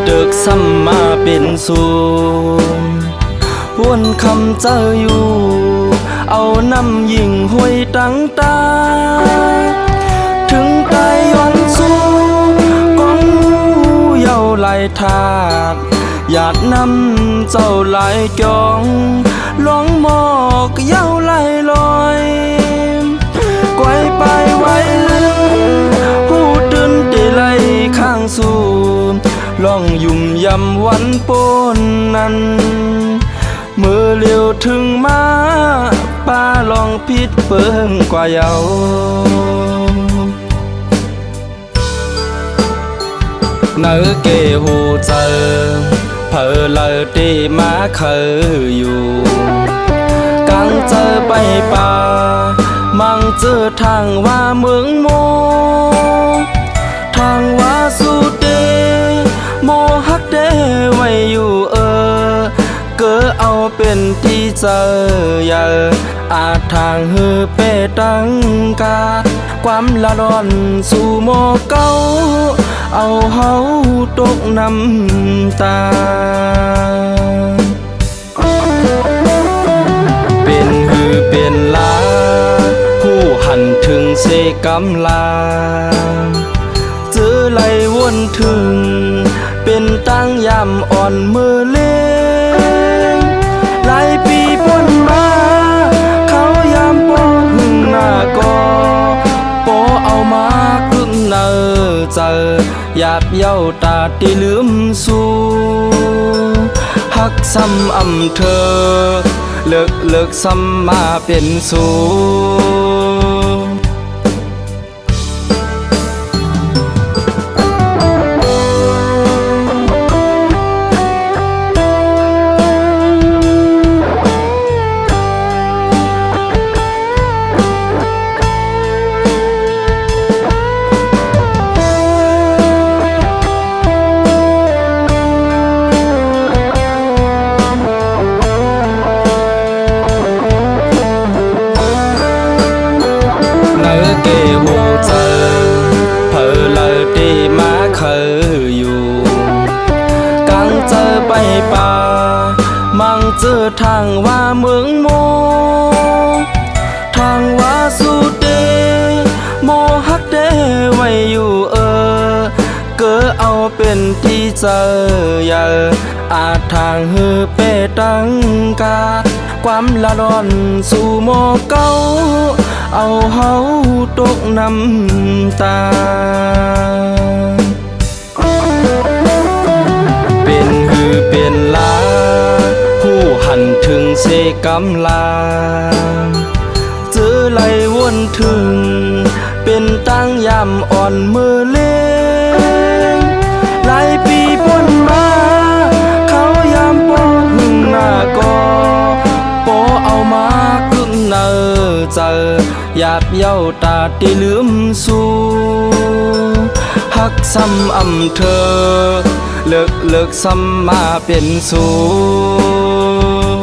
เดึกซ้ำมาเป็นสูงวนคำเจออยู่เอาน้ำยิงห้วยตั้งตาถึงไตย้อนสู้กองเยาไหลทาดหยาดน้ำเจ้าไหลจองลองหมอกเยาไหลลอยไกวไปไว้ลึกหูตื่นตีไหลข้างสู่ลองยุ่มยำวันปนนั้นเมื่อเลี้ยวถึงมาป้าลองพิษเปิงกว่าเยาเนื้อเกหูเจอเพอเลยตีมาเคยอยู่กลางเจอไปป่ามังเจอทางว่าเมืองโมทางว่าสุเดโมฮักเดไว้อยู่เกิดเอาเป็นที่เจออย่าอาจทางฮือเปตังกาความละร้อนสู่โมเก้าเอาเฮาตกน้ำตาเป็นฮือเป็นลาผู้หันถึงเสกำลาเจอไหลวนถึงเป็นตั้งยำอ่อนมือเล่หลายปีพ้นมาเขายามปอหึงหน้ากอปอเอามากึ่งเนอเจอหยาบเย้าตาตีลืมสู่หักซ้ำอำเธอเลิกซ้ำมาเป็นสู่เกหูเจอเพอเลยตีมาเคยอยู่กลางเจอไปป่ามังเจอทางว่าเมืองโมทางว่าสุเดโมฮักเดไว้อยู่เกิดเอาเป็นที่เจออย่าอาจทางฮือเปตังกาความละร้อนสู่โมเก้าเอาเฮาตกน้ำตาเป็นฮือเป็นลาผู้หันถึงเสกำลาเจอไหลวนถึงเป็นตั้งยำอ่อนมือเล่หลายปีพ้นมาเขายามปอหึงหน้ากอปอเอามากึ่งเนอเจอหยาบเย้าตาตีลืมสู่หักซ้ำอำเธอเลิกซ้ำมาเป็นสู่